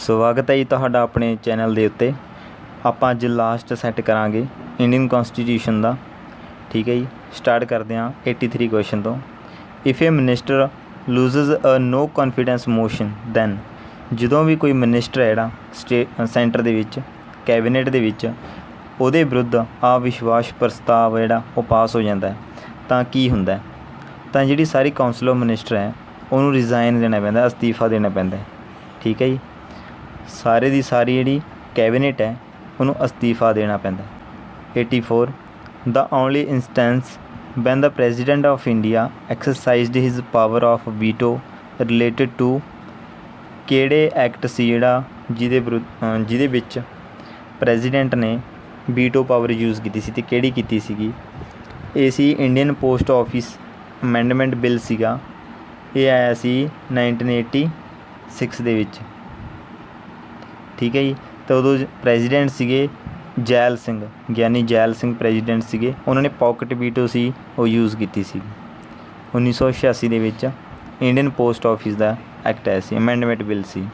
ਸਵਾਗਤ ਹੈ ਜੀ ਤੁਹਾਡਾ ਆਪਣੇ ਚੈਨਲ ਦੇ ਉੱਤੇ। ਆਪਾਂ ਅੱਜ ਲਾਸਟ ਸੈੱਟ ਕਰਾਂਗੇ ਇੰਡੀਅਨ ਕੌਂਸਟੀਟਿਊਸ਼ਨ ਦਾ। ਠੀਕ ਹੈ ਜੀ, ਸਟਾਰਟ ਕਰਦੇ ਹਾਂ 83 ਕੁਐਸਚਨ ਤੋਂ। If a minister loses a no confidence motion then, ਜਦੋਂ ਵੀ ਕੋਈ ਮਿਨਿਸਟਰ ਹੈ ਜਿਹੜਾ ਸੈਂਟਰ ਦੇ ਵਿੱਚ ਕੈਬਨਿਟ ਦੇ ਵਿੱਚ ਉਹਦੇ ਵਿਰੁੱਧ ਅਵਿਸ਼ਵਾਸ ਪ੍ਰਸਤਾਵ ਜਿਹੜਾ ਉਹ ਪਾਸ ਹੋ ਜਾਂਦਾ ਤਾਂ ਕੀ ਹੁੰਦਾ? ਤਾਂ ਜਿਹੜੀ ਸਾਰੀ ਕੌਂਸਲ ਆਫ ਮਿਨਿਸਟਰ ਹੈ ਉਹਨੂੰ ਰਿਜ਼ਾਈਨ ਦੇਣਾ ਪੈਂਦਾ, ਅਸਤੀਫਾ ਦੇਣਾ ਪੈਂਦਾ। ਠੀਕ ਹੈ ਜੀ, ਸਾਰੇ ਦੀ ਸਾਰੀ ਜਿਹੜੀ ਕੈਬਨਿਟ ਹੈ ਉਹਨੂੰ ਅਸਤੀਫਾ ਦੇਣਾ ਪੈਂਦਾ। 84 the only instance when the president of India exercised his power of veto related to, ਕਿਹੜੇ ਐਕਟ ਸੀ ਜਿਹੜਾ ਜਿਹਦੇ ਵਿੱਚ ਪ੍ਰੈਜ਼ੀਡੈਂਟ ਨੇ ਵੀਟੋ ਪਾਵਰ ਯੂਜ਼ ਕੀਤੀ ਸੀ ਅਤੇ ਕਿਹੜੀ ਕੀਤੀ ਸੀਗੀ? ਇਹ ਸੀ Indian post office amendment bill ਸੀਗਾ। ਇਹ ਆਇਆ ਸੀ 1986 ਦੇ ਵਿੱਚ। ਠੀਕ ਹੈ ਜੀ, ਤਾਂ ਉਦੋਂ ਪ੍ਰੈਜ਼ੀਡੈਂਟ ਸੀਗੇ ਜੈਲ ਸਿੰਘ, ਗਿਆਨੀ ਜੈਲ ਸਿੰਘ ਪ੍ਰੈਜ਼ੀਡੈਂਟ ਸੀਗੇ। ਉਹਨਾਂ ਨੇ ਪੋਕਟ ਵੀਟੋ ਸੀ ਉਹ ਯੂਜ਼ ਕੀਤੀ ਸੀ। 1986 ਦੇ ਵਿੱਚ ਇੰਡੀਅਨ ਪੋਸਟ ਆਫਿਸ ਦਾ ਐਕਟ ਆਇਆ ਸੀ, ਅਮੈਂਡਮੈਂਟ ਬਿੱਲ ਸੀ।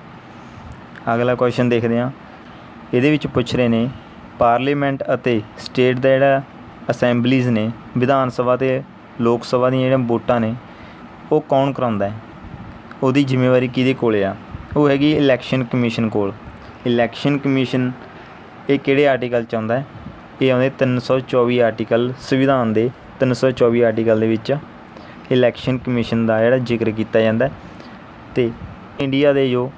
ਅਗਲਾ ਕੁਐਸਚਨ ਦੇਖਦੇ ਹਾਂ। ਇਹਦੇ ਵਿੱਚ ਪੁੱਛ ਰਹੇ ਨੇ ਪਾਰਲੀਮੈਂਟ ਅਤੇ ਸਟੇਟ ਦਾ ਜਿਹੜਾ ਅਸੈਂਬਲੀਜ਼ ਨੇ, ਵਿਧਾਨ ਸਭਾ ਅਤੇ ਲੋਕ ਸਭਾ ਦੀਆਂ ਜਿਹੜੀਆਂ ਵੋਟਾਂ ਨੇ ਉਹ ਕੌਣ ਕਰਾਉਂਦਾ ਹੈ? ਉਹਦੀ ਜ਼ਿੰਮੇਵਾਰੀ ਕਿਹਦੇ ਕੋਲ ਆ? ਉਹ ਹੈਗੀ ਇਲੈਕਸ਼ਨ ਕਮਿਸ਼ਨ ਕੋਲ। ਇਲੈਕਸ਼ਨ ਕਮਿਸ਼ਨ ਇਹ ਕਿਹੜੇ ਆਰਟੀਕਲ 'ਚ ਆਉਂਦਾ? ਇਹ ਆਉਂਦੇ 324 ਆਰਟੀਕਲ, ਸੰਵਿਧਾਨ ਦੇ 324 ਆਰਟੀਕਲ ਦੇ ਵਿੱਚ ਇਲੈਕਸ਼ਨ ਕਮਿਸ਼ਨ ਦਾ ਜਿਹੜਾ ਜ਼ਿਕਰ ਕੀਤਾ ਜਾਂਦਾ। ਅਤੇ ਇੰਡੀਆ ਦੇ ਜੋ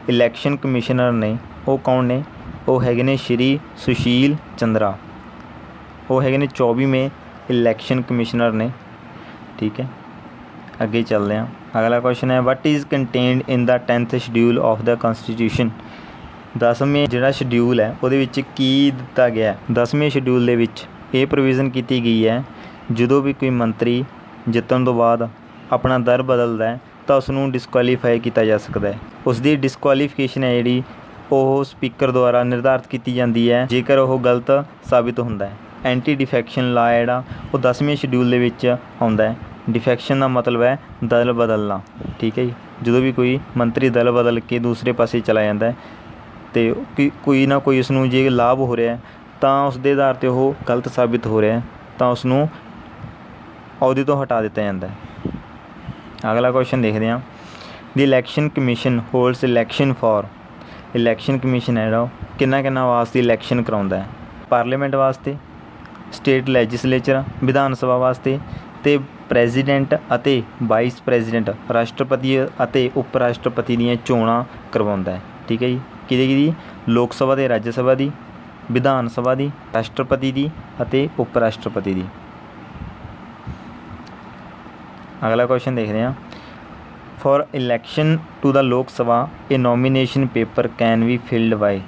ਇਲੈਕਸ਼ਨ ਕਮਿਸ਼ਨਰ ਨੇ ਉਹ ਕੌਣ ਨੇ? ਉਹ ਹੈਗੇ ਨੇ ਸ਼੍ਰੀ ਸੁਸ਼ੀਲ ਚੰਦਰਾ। ਉਹ ਹੈਗੇ ਨੇ 24ਵੇਂ ਇਲੈਕਸ਼ਨ ਕਮਿਸ਼ਨਰ ਨੇ। ਠੀਕ ਹੈ, ਅੱਗੇ ਚੱਲਦੇ ਹਾਂ। ਅਗਲਾ ਕੁਐਸਚਨ ਹੈ what is contained in the 10th schedule of the constitution? 10ਵੇਂ ਜਿਹੜਾ ਸ਼ਡਿਊਲ ਹੈ ਉਹਦੇ ਵਿੱਚ ਕੀ ਦਿੱਤਾ ਗਿਆ? 10ਵੇਂ ਸ਼ਡਿਊਲ ਦੇ ਵਿੱਚ ਇਹ ਪ੍ਰੋਵੀਜ਼ਨ ਕੀਤੀ ਗਈ ਹੈ ਜਦੋਂ ਵੀ ਕੋਈ ਮੰਤਰੀ ਜਿੱਤਣ ਤੋਂ ਬਾਅਦ ਆਪਣਾ ਦਰ ਬਦਲਦਾ ਹੈ ਤਾਂ ਉਸ ਨੂੰ ਡਿਸਕੁਆਲੀਫਾਈ ਕੀਤਾ ਜਾ ਸਕਦਾ ਹੈ। ਉਸ ਦੀ ਡਿਸਕੁਆਲੀਫਿਕੇਸ਼ਨ ਹੈ ਜਿਹੜੀ ਉਹ ਸਪੀਕਰ ਦੁਆਰਾ ਨਿਰਧਾਰਿਤ ਕੀਤੀ ਜਾਂਦੀ ਹੈ ਜੇਕਰ ਉਹ ਗਲਤ ਸਾਬਿਤ ਹੁੰਦਾ ਹੈ। ਐਂਟੀ ਡਿਫੈਕਸ਼ਨ ਲਾ ਜਿਹੜਾ ਉਹ 10ਵੇਂ ਸ਼ਡਿਊਲ ਦੇ ਵਿੱਚ ਆਉਂਦਾ ਹੈ। ਡਿਫੈਕਸ਼ਨ ਦਾ ਮਤਲਬ ਹੈ ਦਲ ਬਦਲਣਾ। ਠੀਕ ਹੈ ਜੀ, ਜਦੋਂ ਵੀ ਕੋਈ ਮੰਤਰੀ ਦਲ ਬਦਲ ਕੇ ਦੂਸਰੇ ਪਾਸੇ ਚਲਾ ਜਾਂਦਾ ਹੈ ਅਤੇ ਕੋਈ ਨਾ ਕੋਈ ਉਸਨੂੰ ਜੇ ਲਾਭ ਹੋ ਰਿਹਾ ਤਾਂ ਉਸ ਦੇ ਆਧਾਰ 'ਤੇ ਉਹ ਗਲਤ ਸਾਬਿਤ ਹੋ ਰਿਹਾ ਤਾਂ ਉਸਨੂੰ ਅਹੁਦੇ ਤੋਂ ਹਟਾ ਦਿੱਤਾ ਜਾਂਦਾ ਹੈ। ਅਗਲਾ ਕੁਐਸਚਨ ਦੇਖਦੇ ਹਾਂ। ਦੀ election commission holds election for, election commission ਹੈ ਜਿਹੜਾ ਉਹ ਕਿੰਨਾ ਵਾਸਤੇ ਇਲੈਕਸ਼ਨ ਕਰਾਉਂਦਾ ਹੈ? ਪਾਰਲੀਮੈਂਟ ਵਾਸਤੇ, ਸਟੇਟ ਲੈਜਿਸਲੇਚਰ ਵਿਧਾਨ ਸਭਾ ਵਾਸਤੇ, ਅਤੇ ਪ੍ਰੈਜ਼ੀਡੈਂਟ ਅਤੇ ਵਾਈਸ ਪ੍ਰੈਜ਼ੀਡੈਂਟ ਰਾਸ਼ਟਰਪਤੀ ਅਤੇ ਉਪ ਰਾਸ਼ਟਰਪਤੀ ਦੀਆਂ ਚੋਣਾਂ ਕਰਵਾਉਂਦਾ ਹੈ। ਠੀਕ ਹੈ ਜੀ, ਕਿਹਦੀ? ਲੋਕ ਸਭਾ ਅਤੇ ਰਾਜ ਸਭਾ ਦੀ, ਵਿਧਾਨ ਸਭਾ ਦੀ, ਰਾਸ਼ਟਰਪਤੀ ਦੀ ਅਤੇ ਉਪ ਰਾਸ਼ਟਰਪਤੀ ਦੀ। ਅਗਲਾ ਕੁਐਸਚਨ ਦੇਖਦੇ ਹਾਂ। ਫॉर ਇਲੈਕਸ਼ਨ ਟੂ ਦਾ ਲੋਕ ਸਭਾ ਇਹ nomination paper can be filled by,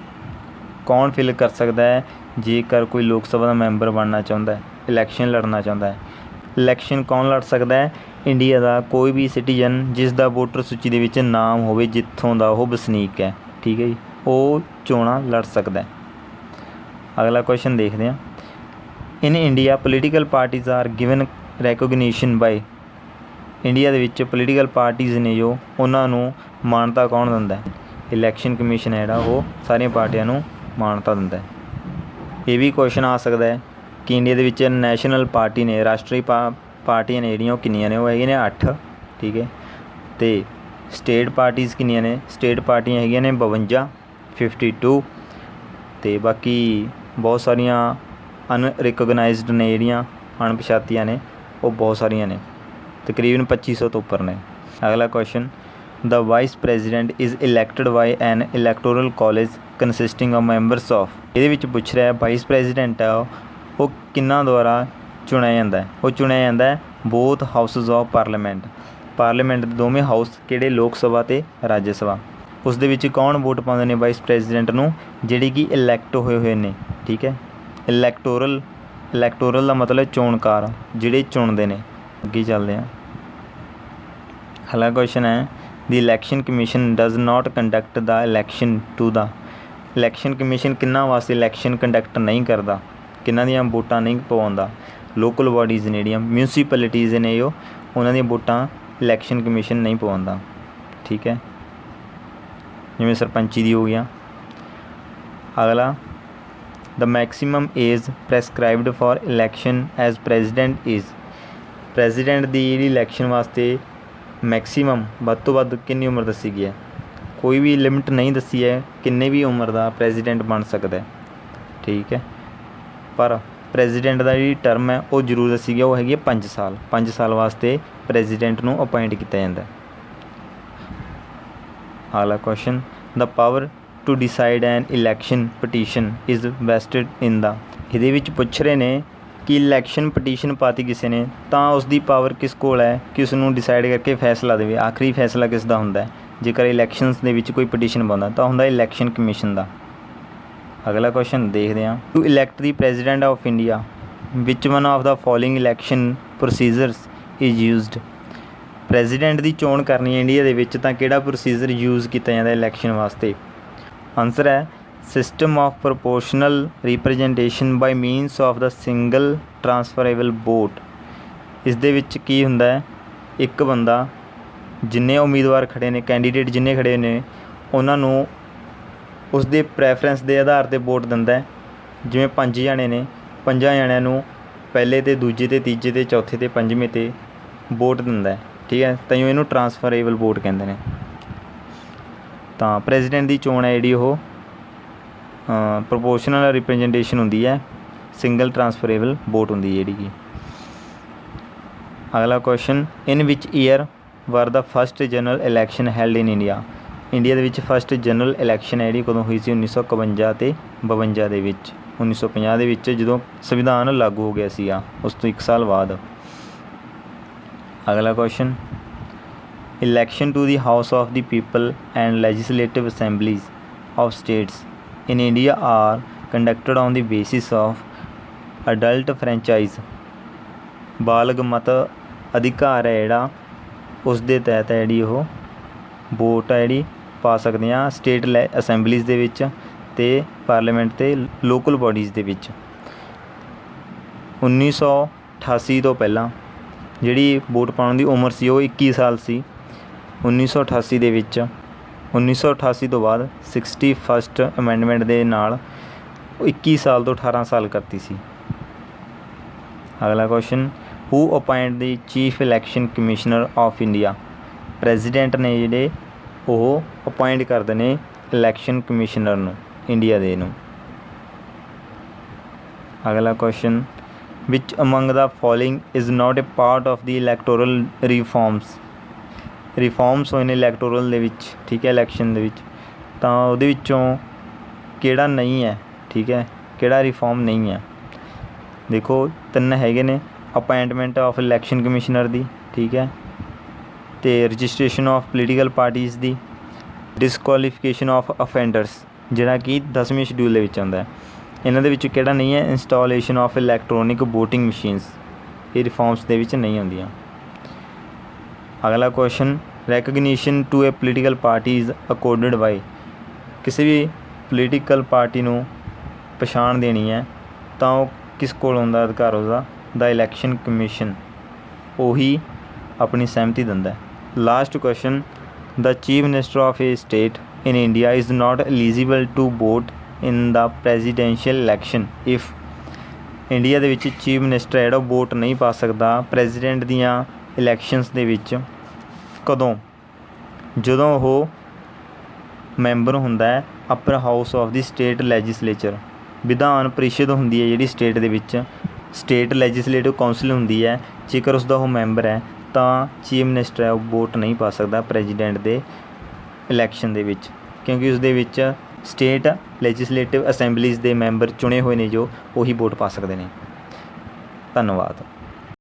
ਕੌਣ ਫਿਲ ਕਰ ਸਕਦਾ ਹੈ ਜੇਕਰ ਕੋਈ ਲੋਕ ਸਭਾ ਦਾ ਮੈਂਬਰ ਬਣਨਾ ਚਾਹੁੰਦਾ ਹੈ, ਇਲੈਕਸ਼ਨ ਲੜਨਾ ਚਾਹੁੰਦਾ ਹੈ? ਇਲੈਕਸ਼ਨ ਕੌਣ ਲੜ ਸਕਦਾ ਹੈ? ਇੰਡੀਆ ਦਾ ਕੋਈ ਵੀ ਸਿਟੀਜ਼ਨ ਜਿਸ ਦਾ ਵੋਟਰ ਸੂਚੀ ਦੇ ਵਿੱਚ ਨਾਮ ਹੋਵੇ, ਜਿੱਥੋਂ ਦਾ ਉਹ ਵਸਨੀਕ ਹੈ। ਠੀਕ ਹੈ ਜੀ, ਉਹ ਚੋਣਾਂ ਲੜ ਸਕਦਾ ਹੈ। ਅਗਲਾ ਕੁਐਸਚਨ ਦੇਖਦੇ ਹਾਂ। In India political parties are given recognition by, India ਦੇ ਵਿੱਚ ਪੋਲੀਟੀਕਲ ਪਾਰਟੀਜ਼ ਨੇ ਜੋ ਉਹਨਾਂ ਨੂੰ ਮਾਨਤਾ ਕੌਣ ਦਿੰਦਾ? ਇਲੈਕਸ਼ਨ ਕਮਿਸ਼ਨ ਹੈ ਜਿਹੜਾ ਉਹ ਸਾਰੀਆਂ ਪਾਰਟੀਆਂ ਨੂੰ ਮਾਨਤਾ ਦਿੰਦਾ ਹੈ। ਇਹ ਵੀ ਕੁਐਸਚਨ ਆ ਸਕਦਾ ਹੈ ਕਿ ਇੰਡੀਆ ਦੇ ਵਿੱਚ ਨੈਸ਼ਨਲ ਪਾਰਟੀ ਨੇ, ਰਾਸ਼ਟਰੀ ਪਾਰਟੀਆਂ ਨੇ ਜਿਹੜੀਆਂ ਉਹ ਕਿੰਨੀਆਂ ਨੇ? ਉਹ ਹੈਗੀਆਂ ਨੇ 8। ਠੀਕ ਹੈ, ਅਤੇ ਸਟੇਟ ਪਾਰਟੀਜ਼ ਕਿੰਨੀਆਂ ਨੇ? ਸਟੇਟ ਪਾਰਟੀਆਂ ਹੈਗੀਆਂ ਨੇ 52, 52, ਅਤੇ ਬਾਕੀ ਬਹੁਤ ਸਾਰੀਆਂ ਅਨਰਿਕੋਗਨਾਈਜ਼ਡ ਨੇ ਜਿਹੜੀਆਂ ਅਣਪਛਾਤੀਆਂ ਨੇ ਉਹ ਬਹੁਤ ਸਾਰੀਆਂ ਨੇ, ਤਕਰੀਬਨ 2500 ਤੋਂ ਉੱਪਰ ਨੇ। ਅਗਲਾ question the vice president is elected by an electoral college consisting of members of, ਇਹਦੇ ਵਿੱਚ ਪੁੱਛ ਰਿਹਾ ਵਾਈਸ ਪ੍ਰੈਜ਼ੀਡੈਂਟ ਆ ਉਹ ਕਿਹਨਾਂ ਦੁਆਰਾ ਚੁਣਿਆ ਜਾਂਦਾ ਹੈ? ਉਹ ਚੁਣਿਆ ਜਾਂਦਾ ਹੈ ਬੋਥ ਹਾਊਸਿਸ ਆਫ ਪਾਰਲੀਮੈਂਟ, ਪਾਰਲੀਮੈਂਟ ਦੇ ਦੋਵੇਂ ਹਾਊਸ ਕਿਹੜੇ? ਲੋਕ ਸਭਾ ਅਤੇ ਰਾਜ ਸਭਾ। ਉਸ ਦੇ ਵਿੱਚ ਕੌਣ ਵੋਟ ਪਾਉਂਦੇ ਨੇ ਵਾਈਸ ਪ੍ਰੈਜ਼ੀਡੈਂਟ ਨੂੰ? ਜਿਹੜੇ ਕਿ ਇਲੈਕਟ ਹੋਏ ਨੇ। ਠੀਕ ਹੈ, ਇਲੈਕਟੋਰਲ ਦਾ ਮਤਲਬ ਚੋਣਕਾਰ, ਜਿਹੜੇ ਚੁਣਦੇ ਨੇ। ਅੱਗੇ ਚੱਲਦੇ ਹਾਂ। ਅਗਲਾ ਕੁਐਸਚਨ ਹੈ the election commission does not conduct the election to the, election commission ਕਿਹਨਾਂ ਵਾਸਤੇ ਇਲੈਕਸ਼ਨ ਕੰਡਕਟ ਨਹੀਂ ਕਰਦਾ? ਕਿਹਨਾਂ ਦੀਆਂ ਵੋਟਾਂ ਨਹੀਂ ਪਵਾਉਂਦਾ? ਲੋਕਲ ਬਾਡੀਜ਼ ਨੇ ਜਿਹੜੀਆਂ ਮਿਊਨਸੀਪੈਲਿਟੀਜ਼ ਨੇ ਜੋ ਉਹਨਾਂ ਦੀਆਂ ਵੋਟਾਂ ਇਲੈਕਸ਼ਨ ਕਮਿਸ਼ਨ ਨਹੀਂ ਪਵਾਉਂਦਾ। ਠੀਕ ਹੈ, ਜਿਵੇਂ ਸਰਪੰਚੀ ਦੀ ਹੋ ਗਈਆਂ। ਅਗਲਾ, the maximum age prescribed for election as president is. President ਦੀ ਜਿਹੜੀ ਇਲੈਕਸ਼ਨ ਵਾਸਤੇ ਮੈਕਸੀਮਮ ਵੱਧ ਤੋਂ ਵੱਧ ਕਿੰਨੀ ਉਮਰ ਦੱਸੀ ਗਈ ਹੈ? ਕੋਈ ਵੀ ਲਿਮਿਟ ਨਹੀਂ ਦੱਸੀ ਹੈ, ਕਿੰਨੇ ਵੀ ਉਮਰ ਦਾ ਪ੍ਰੈਜ਼ੀਡੈਂਟ ਬਣ ਸਕਦਾ, ਠੀਕ ਹੈ। ਪਰ ਪ੍ਰੈਜ਼ੀਡੈਂਟ ਦਾ ਜਿਹੜੀ ਟਰਮ ਹੈ ਉਹ ਜ਼ਰੂਰ ਦੱਸੀ ਗਈ, ਉਹ ਹੈਗੀ ਹੈ 5 ਸਾਲ। 5 ਸਾਲ ਵਾਸਤੇ ਪ੍ਰੈਜ਼ੀਡੈਂਟ ਨੂੰ ਅਪਾਇੰਟ ਕੀਤਾ ਜਾਂਦਾ। ਅਗਲਾ question, the power to decide an election petition is vested in the. ਇਹਦੇ ਵਿੱਚ ਪੁੱਛ ਰਹੇ ਨੇ ਕਿ ਇਲੈਕਸ਼ਨ ਪਟੀਸ਼ਨ ਪਾਤੀ ਕਿਸੇ ਨੇ ਤਾਂ ਉਸ ਦੀ ਪਾਵਰ ਕਿਸ ਕੋਲ ਹੈ ਕਿ ਉਸ ਨੂੰ ਡਿਸਾਈਡ ਕਰਕੇ ਫੈਸਲਾ ਦੇਵੇ। ਆਖਰੀ ਫੈਸਲਾ ਕਿਸ ਦਾ ਹੁੰਦਾ ਹੈ ਜੇਕਰ ਇਲੈਕਸ਼ਨਸ ਦੇ ਵਿੱਚ ਕੋਈ ਪਟੀਸ਼ਨ ਪਾਉਂਦਾ ਤਾਂ ਹੁੰਦਾ ਇਲੈਕਸ਼ਨ ਕਮਿਸ਼ਨ ਦਾ। ਅਗਲਾ ਕੁਐਸਚਨ ਦੇਖਦੇ ਹਾਂ, to elect the president of India which one of the following election procedures is used. President ਦੀ ਚੋਣ ਕਰਨੀ ਹੈ ਇੰਡੀਆ ਦੇ ਵਿੱਚ ਤਾਂ ਕਿਹੜਾ ਪ੍ਰੋਸੀਜਰ ਯੂਜ਼ ਕੀਤਾ ਜਾਂਦਾ ਇਲੈਕਸ਼ਨ ਵਾਸਤੇ? ਆਨਸਰ ਹੈ system of proportional representation by means of the single transferable vote. ਇਸ ਦੇ ਵਿੱਚ ਕੀ ਹੁੰਦਾ ਹੈ, ਇੱਕ ਬੰਦਾ ਜਿੰਨੇ ਉਮੀਦਵਾਰ ਖੜ੍ਹੇ ਨੇ, ਕੈਂਡੀਡੇਟ ਜਿੰਨੇ ਖੜ੍ਹੇ ਨੇ, ਉਹਨਾਂ ਨੂੰ ਉਸ ਦੇ ਪ੍ਰੈਫਰੈਂਸ ਦੇ ਆਧਾਰ 'ਤੇ ਵੋਟ ਦਿੰਦਾ ਹੈ। ਜਿਵੇਂ 5 ਜਣੇ ਨੇ, 5 ਜਣਿਆਂ ਨੂੰ ਪਹਿਲੇ 'ਤੇ, ਦੂਜੇ 'ਤੇ, ਤੀਜੇ 'ਤੇ, ਚੌਥੇ 'ਤੇ, ਪੰਜਵੇਂ 'ਤੇ ਵੋਟ ਦਿੰਦਾ ਹੈ, ਠੀਕ ਹੈ। ਤਾਂ ਇਹਨੂੰ ਟਰਾਂਸਫਰੇਬਲ ਵੋਟ ਕਹਿੰਦੇ ਨੇ। ਤਾਂ ਪ੍ਰੈਜ਼ੀਡੈਂਟ ਦੀ ਚੋਣ ਹੈ ਜਿਹੜੀ ਉਹ ਪ੍ਰੋਪੋਰਸ਼ਨਲ ਰਿਪਰੈਜੈਂਟੇਸ਼ਨ ਹੁੰਦੀ ਹੈ, ਸਿੰਗਲ ਟਰਾਂਸਫਰੇਬਲ ਵੋਟ ਹੁੰਦੀ ਜਿਹੜੀ ਕਿ। ਅਗਲਾ question, in which year were the first general election held in India. India ਦੇ ਵਿੱਚ ਫਸਟ ਜਨਰਲ ਇਲੈਕਸ਼ਨ ਹੈ ਜਿਹੜੀ ਕਦੋਂ ਹੋਈ ਸੀ? 1951 ਅਤੇ 52 ਦੇ ਵਿੱਚ। 1950 ਦੇ ਵਿੱਚ ਜਦੋਂ ਸੰਵਿਧਾਨ ਲਾਗੂ ਹੋ ਗਿਆ ਸੀਗਾ, ਉਸ ਤੋਂ 1 ਸਾਲ ਬਾਅਦ। ਅਗਲਾ question, election to the house of the people and legislative assemblies of states in India are conducted on the basis of adult franchise. ਬਾਲਗ ਮਤ ਅਧਿਕਾਰ ਹੈ ਜਿਹੜਾ, ਉਸ ਦੇ ਤਹਿਤ ਹੈ ਜਿਹੜੀ ਉਹ ਵੋਟ ਹੈ ਜਿਹੜੀ ਪਾ ਸਕਦੇ ਹਾਂ ਸਟੇਟ ਅਸੈਂਬਲੀਜ਼ ਦੇ ਵਿੱਚ ਅਤੇ ਪਾਰਲੀਮੈਂਟ ਅਤੇ ਲੋਕਲ ਬੋਡੀਜ਼ ਦੇ ਵਿੱਚ। 1988 ਤੋਂ ਪਹਿਲਾਂ ਜਿਹੜੀ ਵੋਟ ਪਾਉਣ ਦੀ ਉਮਰ ਸੀ ਉਹ 21 ਸਾਲ ਸੀ 1988 ਦੇ ਵਿੱਚ। 1988 ਤੋਂ ਬਾਅਦ 61st ਅਮੈਂਡਮੈਂਟ ਦੇ ਨਾਲ 21 ਸਾਲ ਤੋਂ 18 ਸਾਲ ਕਰਤੀ ਸੀ। ਅਗਲਾ question, who appoint the chief election commissioner of India. President ਨੇ ਜਿਹੜੇ ਉਹ ਅਪਾਇੰਟ ਕਰਦੇ ਨੇ ਇਲੈਕਸ਼ਨ ਕਮਿਸ਼ਨਰ ਨੂੰ ਇੰਡੀਆ ਦੇ ਨੂੰ। ਅਗਲਾ question, which among the following is not a part of the electoral reforms ਹੋਏ ਨੇ ਇਲੈਕਟੋਰਲ ਦੇ ਵਿੱਚ, ਠੀਕ ਹੈ, ਇਲੈਕਸ਼ਨ ਦੇ ਵਿੱਚ। ਤਾਂ ਉਹਦੇ ਵਿੱਚੋਂ ਕਿਹੜਾ ਨਹੀਂ ਹੈ, ਠੀਕ ਹੈ, ਕਿਹੜਾ ਰਿਫੋਰਮ ਨਹੀਂ ਹੈ? ਦੇਖੋ 3 ਹੈਗੇ ਨੇ, ਅਪਾਇੰਟਮੈਂਟ ਆਫ ਇਲੈਕਸ਼ਨ ਕਮਿਸ਼ਨਰ ਦੀ, ਠੀਕ ਹੈ, ਅਤੇ registration of political parties the, disqualification of ਅਫੈਂਡਰਸ ਜਿਹੜਾ ਕਿ 10ਵੇਂ ਸ਼ਡਿਊਲ ਦੇ ਵਿੱਚ ਆਉਂਦਾ ਹੈ। ਇਹਨਾਂ ਦੇ ਵਿੱਚ ਕਿਹੜਾ ਨਹੀਂ ਹੈ? Installation of electronic voting machines. ਇਹ ਰਿਫੋਰਮਸ ਦੇ ਵਿੱਚ ਨਹੀਂ ਆਉਂਦੀਆਂ। ਅਗਲਾ question, recognition to a political party is accorded by. ਕਿਸੇ ਵੀ ਪੋਲੀਟੀਕਲ ਪਾਰਟੀ ਨੂੰ ਪਛਾਣ ਦੇਣੀ ਹੈ ਤਾਂ ਉਹ ਕਿਸ ਕੋਲ ਹੁੰਦਾ ਅਧਿਕਾਰ ਉਹਦਾ? ਦਾ ਇਲੈਕਸ਼ਨ ਕਮਿਸ਼ਨ, ਉਹੀ ਆਪਣੀ ਸਹਿਮਤੀ ਦਿੰਦਾ ਹੈ। Last question, the chief minister of a state in India is not eligible to vote in the presidential election if. India ਦੇ ਵਿੱਚ ਚੀਫ ਮਿਨਿਸਟਰ ਜਿਹੜਾ ਉਹ ਵੋਟ ਨਹੀਂ ਪਾ ਸਕਦਾ ਪ੍ਰੈਜ਼ੀਡੈਂਟ ਦੀਆਂ ਇਲੈਕਸ਼ਨਸ ਦੇ ਵਿੱਚ। ਕਦੋਂ? ਜਦੋਂ ਉਹ ਮੈਂਬਰ ਹੁੰਦਾ ਹੈ upper house of the state legislature. ਵਿਧਾਨ ਪਰਿਸ਼ਦ ਹੁੰਦੀ ਹੈ ਜਿਹੜੀ ਸਟੇਟ ਦੇ ਵਿੱਚ, ਸਟੇਟ ਲੈਜਿਸਲੇਟਿਵ ਕਾਊਂਸਿਲ ਹੁੰਦੀ ਹੈ। ਜੇਕਰ ਉਸਦਾ ਉਹ ਮੈਂਬਰ ਹੈ ਤਾਂ ਚੀਫ ਮਿਨਿਸਟਰ ਹੈ ਉਹ ਵੋਟ ਨਹੀਂ ਪਾ ਸਕਦਾ ਪ੍ਰੈਜ਼ੀਡੈਂਟ ਦੇ ਇਲੈਕਸ਼ਨ ਦੇ ਵਿੱਚ, ਕਿਉਂਕਿ ਉਸ ਦੇ ਵਿੱਚ ਸਟੇਟ ਲੈਜਿਸਲੇਟਿਵ ਅਸੈਂਬਲੀਜ਼ ਦੇ ਮੈਂਬਰ ਚੁਣੇ ਹੋਏ ਨੇ ਜੋ ਉਹੀ ਵੋਟ ਪਾ ਸਕਦੇ ਨੇ। ਧੰਨਵਾਦ।